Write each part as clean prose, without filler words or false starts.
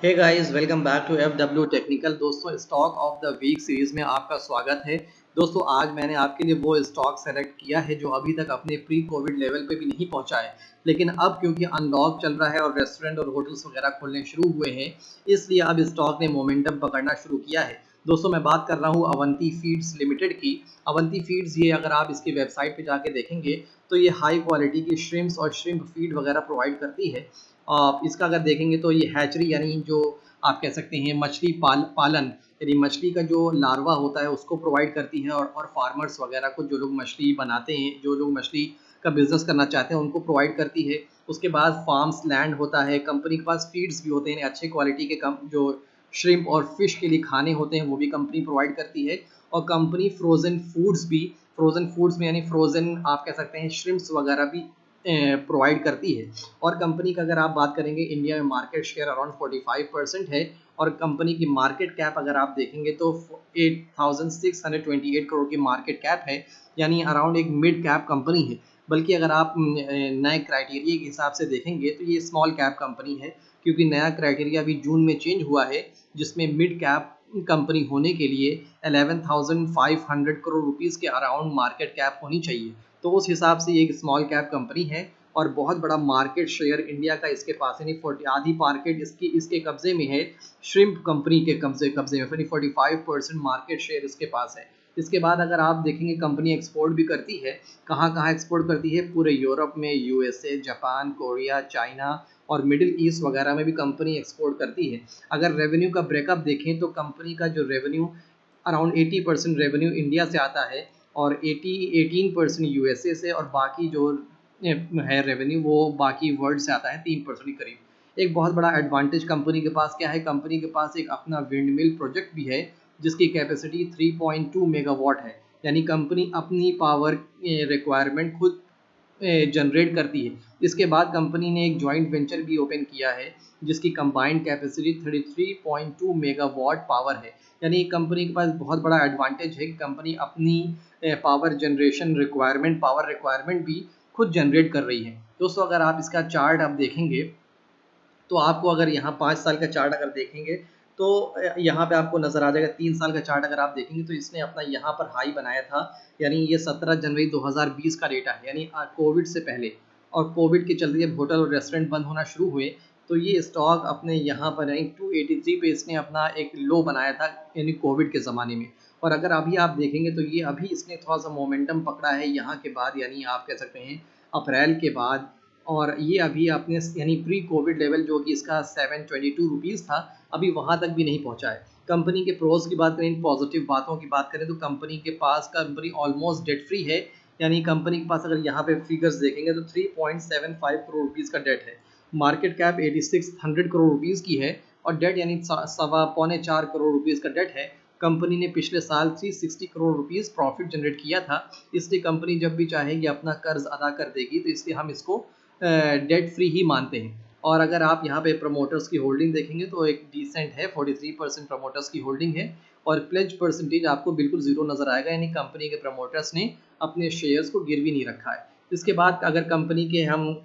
Hey guys, welcome back to F W technical. दोस्तों, stock of the week series में आपका स्वागत है। दोस्तों, आज मैंने आपके लिए वो स्टॉक सेलेक्ट किया है जो अभी तक अपने प्री कोविड लेवल पे भी नहीं पहुंचा है, लेकिन अब क्योंकि अनलॉक चल रहा है और रेस्टोरेंट और होटल्स वगैरह खुलने शुरू हुए हैं, इसलिए अब स्टॉक ने मोमेंटम पकड़ना शुरू किया है। दोस्तों, मैं बात कर रहा हूँ अवंती फीड्स लिमिटेड की। अवंती फीड्स, ये अगर आप इसकी वेबसाइट पे जाके देखेंगे तो ये हाई क्वालिटी की श्रिम्प्स और श्रिम्प फीड वगैरह प्रोवाइड करती है। आप इसका अगर देखेंगे तो ये हैचरी यानी जो आप कह सकते हैं मछली पालन, यानी मछली का जो लार्वा होता है उसको प्रोवाइड करती है, और फार्मर्स वगैरह को, जो लोग मछली बनाते हैं, जो लोग मछली का बिजनेस करना चाहते हैं, उनको प्रोवाइड करती है। उसके बाद फार्म्स लैंड होता है, कंपनी के पास फीड्स भी होते हैं, अच्छे क्वालिटी के कम जो श्रिम्प और फिश के लिए खाने होते हैं वो भी कंपनी प्रोवाइड करती है। और कंपनी फ्रोज़न फूड्स में यानी फ्रोज़न आप कह सकते हैं श्रिम्प्स वगैरह भी प्रोवाइड करती है। और कंपनी का अगर आप बात करेंगे, इंडिया में मार्केट शेयर अराउंड 45% है। और कंपनी की मार्केट कैप अगर आप देखेंगे तो 8628 करोड़ की मार्केट कैप है, यानी अराउंड एक मिड कैप कंपनी है। बल्कि अगर आप नए क्राइटेरिया के हिसाब से देखेंगे तो ये स्मॉल कैप कंपनी है, क्योंकि नया क्राइटेरिया अभी जून में चेंज हुआ है, जिसमें मिड कैप कंपनी होने के लिए 11,500 करोड़ रुपीज़ के अराउंड मार्केट कैप होनी चाहिए। तो उस हिसाब से ये एक स्मॉल कैप कंपनी है और बहुत बड़ा मार्केट शेयर इंडिया का इसके पास है, यानी 40 आधी मार्केट इसके कब्जे में है। श्रिम्प कंपनी के कब्जे में, यानी 45% मार्केट शेयर इसके पास है। इसके बाद अगर आप देखेंगे, कंपनी एक्सपोर्ट भी करती है। कहाँ कहाँ एक्सपोर्ट करती है? पूरे यूरोप में, यूएसए, जापान, कोरिया, चाइना और मिडिल ईस्ट वगैरह में भी कंपनी एक्सपोर्ट करती है। अगर रेवेन्यू का ब्रेकअप देखें तो कंपनी का जो रेवेन्यू अराउंड 80% रेवेन्यू इंडिया से आता है, और 18% यूएसए से, और बाकी जो है रेवेन्यू वो बाकी वर्ल्ड से आता है 3% के करीब। एक बहुत बड़ा एडवांटेज कंपनी के पास क्या है? कंपनी के पास एक अपना विंड मिल प्रोजेक्ट भी है, जिसकी कैपेसिटी 3.2 मेगावाट है। यानी कंपनी अपनी पावर रिक्वायरमेंट खुद जनरेट करती है। इसके बाद कंपनी ने एक जॉइंट वेंचर भी ओपन किया है, जिसकी कंबाइंड कैपेसिटी 33.2 मेगावाट पावर है। यानी कंपनी के पास बहुत बड़ा एडवांटेज है कि कंपनी अपनी पावर रिक्वायरमेंट भी खुद जनरेट कर रही है। दोस्तों, अगर आप इसका चार्ट आप देखेंगे तो आपको, अगर यहाँ 5 साल का चार्ट अगर देखेंगे तो यहाँ पे आपको नज़र आ जाएगा। 3 साल का चार्ट अगर आप देखेंगे तो इसने अपना यहाँ पर हाई बनाया था, यानी ये 17 जनवरी 2020 का डेटा है, यानी कोविड से पहले। और कोविड के चलते जब होटल और रेस्टोरेंट बंद होना शुरू हुए तो ये स्टॉक अपने यहाँ पर यानी 283 पे इसने अपना एक लो बनाया था, यानी कोविड के ज़माने में। और अगर अभी आप देखेंगे तो ये अभी इसने थोड़ा सा मोमेंटम पकड़ा है यहाँ के बाद, यानी आप कह सकते हैं अप्रैल के बाद। और ये अभी आपने यानी प्री कोविड लेवल जो कि इसका 722 रुपीज़ था, अभी वहाँ तक भी नहीं पहुँचा है। कंपनी के प्रोज की बात करें, पॉजिटिव बातों की बात करें, तो कंपनी ऑलमोस्ट डेट फ्री है। यानी कंपनी के पास अगर यहाँ पे फिगर्स देखेंगे तो 3.75 करोड़ रुपीज़ का डेट है। मार्केट कैप 8600 करोड़ रुपीज़ की है, और डेट यानी सवा पौने 4 करोड़ रुपीज़ का डेट है। कंपनी ने पिछले साल 360 करोड़ रुपीज़ प्रॉफिट जनरेट किया था। इसलिए कंपनी जब भी चाहेगी अपना कर्ज अदा कर देगी, तो इसलिए हम इसको डेट फ्री ही मानते हैं। और अगर आप यहाँ पे प्रमोटर्स की होल्डिंग देखेंगे तो एक डिसेंट है, 43% प्रमोटर्स की होल्डिंग है। और प्लेज परसेंटेज आपको बिल्कुल ज़ीरो नज़र आएगा, यानी कंपनी के प्रमोटर्स ने अपने शेयर्स को गिरवी नहीं रखा है। इसके बाद अगर कंपनी के हम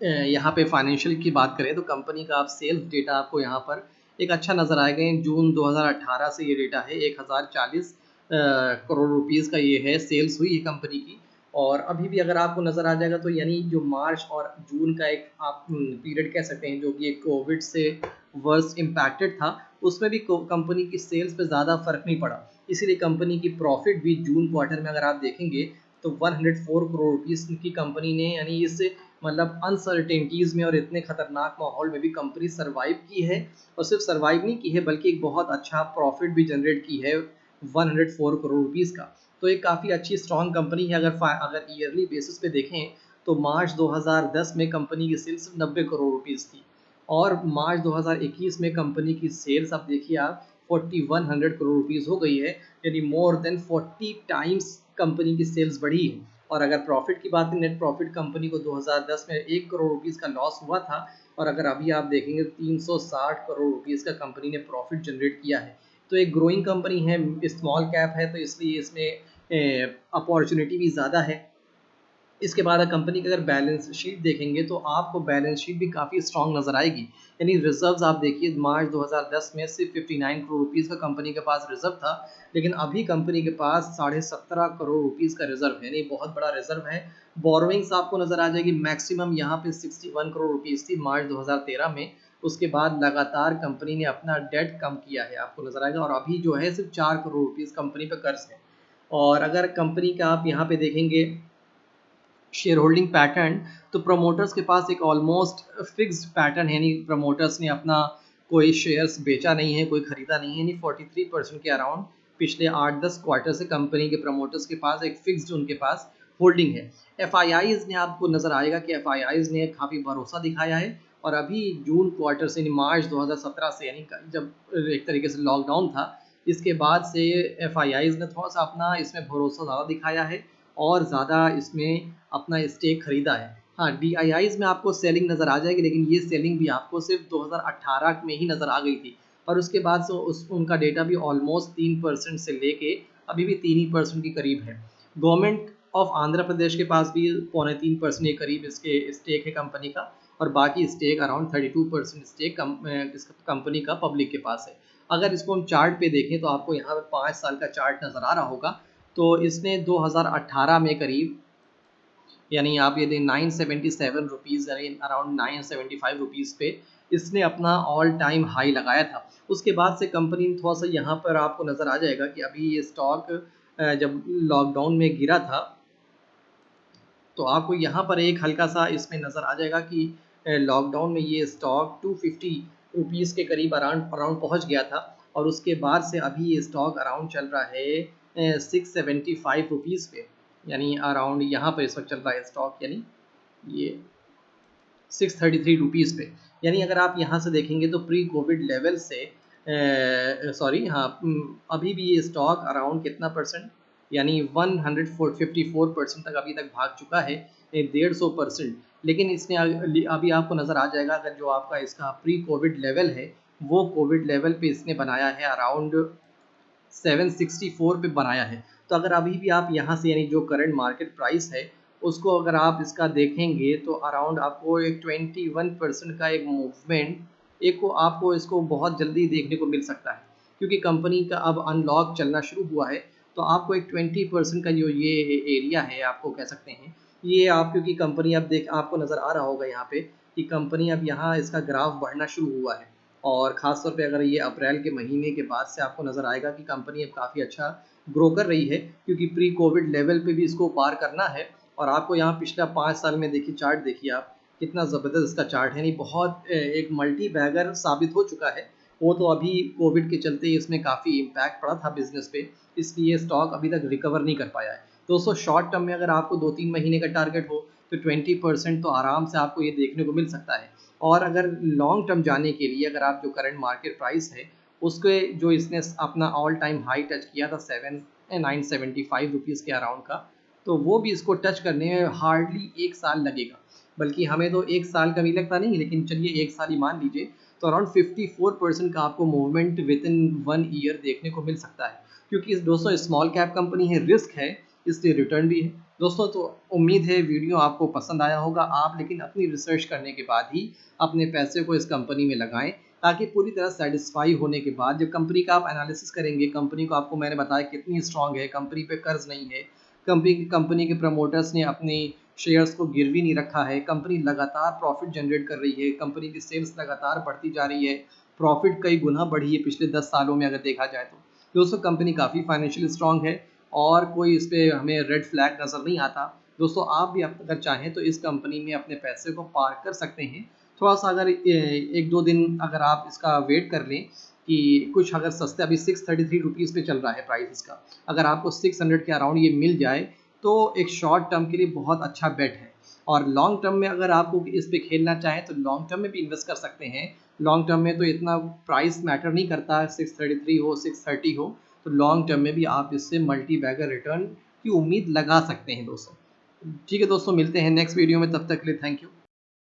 यहाँ पे फाइनेंशियल की बात करें तो कंपनी का आप सेल्स डेटा आपको यहाँ पर एक अच्छा नज़र आएगा। जून 2018 से ये डेटा है, 1040 करोड़ रुपीज़ का ये है, सेल्स हुई है कंपनी की। और अभी भी अगर आपको नज़र आ जाएगा तो यानी जो मार्च और जून का एक आप पीरियड कह सकते हैं, जो कि एक कोविड से वर्स्ट इम्पैक्टेड था, उसमें भी कंपनी की सेल्स पे ज़्यादा फर्क नहीं पड़ा। इसीलिए कंपनी की प्रॉफिट भी जून क्वार्टर में अगर आप देखेंगे तो 104 करोड़ रुपीज़ की कंपनी ने, यानी इस मतलब अनसर्टेनिटीज़ में और इतने खतरनाक माहौल में भी कंपनी सर्वाइव की है। और सिर्फ सर्वाइव नहीं की है, बल्कि एक बहुत अच्छा प्रॉफिट भी जनरेट की है 104 करोड़ रुपीज़ का। तो एक काफ़ी अच्छी स्ट्रॉन्ग कंपनी है। अगर ईयरली बेसिस पे देखें तो मार्च 2010 में कंपनी की सेल्स 90 करोड़ रुपीज़ थी, और मार्च 2021 में कंपनी की सेल्स अब देखिए आप 4100 करोड़ रुपीज़ हो गई है, यानी मोर देन 40 टाइम्स कंपनी की सेल्स बढ़ी है। और अगर प्रॉफिट की बात करें, नेट प्रॉफिट कंपनी को 2010 में 1 करोड़ रुपीज़ का लॉस हुआ था, और अगर अभी आप देखेंगे 360 करोड़ रुपीज़ का कंपनी ने प्रॉफिट जनरेट किया है। तो एक ग्रोइंग कंपनी है, स्मॉल कैप है, तो इसलिए इसमें अपॉर्चुनिटी भी ज़्यादा है। इसके बाद कंपनी की अगर बैलेंस शीट देखेंगे तो आपको बैलेंस शीट भी काफ़ी स्ट्रॉन्ग नज़र आएगी। यानी रिजर्व्स आप देखिए मार्च 2010 में सिर्फ 59 करोड़ रुपीज़ का कंपनी के पास रिजर्व था, लेकिन अभी कंपनी के पास 17.5 करोड़ रुपीज़ का रिजर्व है, यानी बहुत बड़ा रिजर्व है। बोरोइंग्स आपको नज़र आ जाएगी मैक्सिमम यहाँ पे 61 करोड़ रुपीज़ थी मार्च 2013 में। उसके बाद लगातार कंपनी ने अपना डेट कम किया है, आपको नज़र आएगा, और अभी जो है सिर्फ 4 करोड़ रुपीज़ कंपनी पे कर्ज है। और अगर कंपनी का आप यहाँ पे देखेंगे शेयर होल्डिंग पैटर्न, तो प्रमोटर्स के पास एक ऑलमोस्ट फिक्स्ड पैटर्न है, यानी प्रमोटर्स ने अपना कोई शेयर्स बेचा नहीं है, कोई खरीदा नहीं है, यानी 43% के अराउंड पिछले 8-10 क्वार्टर से कंपनी के प्रमोटर्स के पास एक फिक्स्ड उनके पास होल्डिंग है। एफआईआईज ने आपको नज़र आएगा कि एफआईआईज ने काफ़ी भरोसा दिखाया है, और अभी जून क्वार्टर से यानी मार्च 2017 से, यानी जब एक तरीके से लॉकडाउन था, इसके बाद से एफआईआईज ने थोड़ा सा अपना इसमें भरोसा ज़्यादा दिखाया है और ज़्यादा इसमें अपना स्टेक खरीदा है। हाँ, डीआईआईज़ में आपको सेलिंग नज़र आ जाएगी, लेकिन ये सेलिंग भी आपको सिर्फ 2018 में ही नज़र आ गई थी, और उसके बाद से उनका डेटा भी ऑलमोस्ट 3% से लेके अभी भी 3% के करीब है। गवर्नमेंट ऑफ आंध्र प्रदेश के पास भी 2.25% के करीब इसके स्टेक है कंपनी का, और बाकी स्टेक अराउंड 32% स्टेक इस कंपनी का पब्लिक के पास है। अगर इसको हम चार्ट पे देखें तो आपको यहाँ पे 5 साल का चार्ट नज़र आ रहा होगा। तो इसने 2018 में करीब, यानी आप ये दें 977 रुपीज़, यानी अराउंड 975 रुपीज़ पे इसने अपना ऑल टाइम हाई लगाया था। उसके बाद से कंपनी ने थोड़ा सा यहाँ पर आपको नज़र आ जाएगा कि अभी ये स्टॉक जब लॉकडाउन में गिरा था, तो आपको यहाँ पर एक हल्का सा इसमें नज़र आ जाएगा कि लॉकडाउन में ये स्टॉक 250 रुपीज़ के करीब अराउंड अराउंड पहुँच गया था, और उसके बाद से अभी ये स्टॉक अराउंड चल रहा है 675 रुपीज़ पे, यानी अराउंड यहाँ पर इस वक्त चल रहा है स्टॉक, यानी ये 633 रुपीज़ पे। यानी अगर आप यहाँ से देखेंगे तो प्री कोविड लेवल से सॉरी हाँ, अभी भी ये स्टॉक अराउंड कितना परसेंट, यानी 154% तक अभी तक भाग चुका है, 150%। लेकिन इसने अभी आपको नज़र आ जाएगा, अगर जो आपका इसका प्री कोविड लेवल है वो कोविड लेवल पे इसने बनाया है अराउंड 764 पे बनाया है। तो अगर अभी भी आप यहाँ से, यानी जो करंट मार्केट प्राइस है उसको अगर आप इसका देखेंगे तो अराउंड आपको एक 21% का एक मूवमेंट एक को आपको इसको बहुत जल्दी देखने को मिल सकता है, क्योंकि कंपनी का अब अनलॉक चलना शुरू हुआ है। तो आपको एक 20% का जो ये एरिया है, आपको कह सकते हैं ये आप, क्योंकि कंपनी अब देख आपको नज़र आ रहा होगा यहाँ पे कि कंपनी अब यहाँ इसका ग्राफ बढ़ना शुरू हुआ है, और ख़ास तौर पे अगर ये अप्रैल के महीने के बाद से आपको नज़र आएगा कि कंपनी अब काफ़ी अच्छा ग्रो कर रही है, क्योंकि प्री कोविड लेवल पे भी इसको पार करना है। और आपको यहाँ पिछला 5 साल में देखिए चार्ट देखिए आप, कितना ज़बरदस्त इसका चार्ट है, यानी बहुत एक मल्टी बैगर साबित हो चुका है। वो तो अभी कोविड के चलते इसमें काफ़ी इम्पैक्ट पड़ा था बिज़नेस पे, इसलिए स्टॉक अभी तक रिकवर नहीं कर पाया है। दोस्तों शॉर्ट टर्म में अगर आपको 2-3 महीने का टारगेट हो तो 20% तो आराम से आपको ये देखने को मिल सकता है। और अगर लॉन्ग टर्म जाने के लिए अगर आप जो करंट मार्केट प्राइस है उसके जो इसने अपना ऑल टाइम हाई टच किया था 975 रुपीज़ के अराउंड का, तो वो भी इसको टच करने में हार्डली 1 साल लगेगा। बल्कि हमें तो 1 साल का भी लगता नहीं, लेकिन चलिए 1 साल ही मान लीजिए, तो अराउंड 54% का आपको मूवमेंट विदिन 1 ईयर देखने को मिल सकता है। क्योंकि इस दोस्तों स्मॉल कैप कंपनी है, रिस्क है, इसलिए रिटर्न भी है। दोस्तों तो उम्मीद है वीडियो आपको पसंद आया होगा, आप लेकिन अपनी रिसर्च करने के बाद ही अपने पैसे को इस कंपनी में लगाएं, ताकि पूरी तरह सेटिस्फाई होने के बाद जब कंपनी का आप एनालिसिस करेंगे, कंपनी को आपको मैंने बताया कितनी स्ट्रांग है, कंपनी पे कर्ज नहीं है, कंपनी के प्रमोटर्स ने अपने शेयर्स को गिरवी नहीं रखा है, कंपनी लगातार प्रॉफिट जनरेट कर रही है, कंपनी की सेल्स लगातार बढ़ती जा रही है, प्रॉफिट कई गुना बढ़ी है पिछले 10 सालों में अगर देखा जाए तो। दोस्तों कंपनी काफ़ी फाइनेंशियली स्ट्रांग है, और कोई इस पर हमें रेड फ्लैग नज़र नहीं आता। दोस्तों आप भी अगर चाहें तो इस कंपनी में अपने पैसे को पार्क कर सकते हैं। थोड़ा सा अगर 1-2 दिन अगर आप इसका वेट कर लें कि कुछ अगर सस्ते, अभी 633 रुपीज़ पे चल रहा है प्राइस इसका, अगर आपको 600 के अराउंड ये मिल जाए तो एक शॉर्ट टर्म के लिए बहुत अच्छा बेट है। और लॉन्ग टर्म में अगर आपको इस पे खेलना चाहें तो लॉन्ग टर्म में भी इन्वेस्ट कर सकते हैं। लॉन्ग टर्म में तो इतना प्राइस मैटर नहीं करता, 633 हो 630 हो, तो लॉन्ग टर्म में भी आप इससे मल्टी बैगर रिटर्न की उम्मीद लगा सकते हैं दोस्तों। ठीक है दोस्तों, मिलते हैं नेक्स्ट वीडियो में, तब तक के लिए थैंक यू।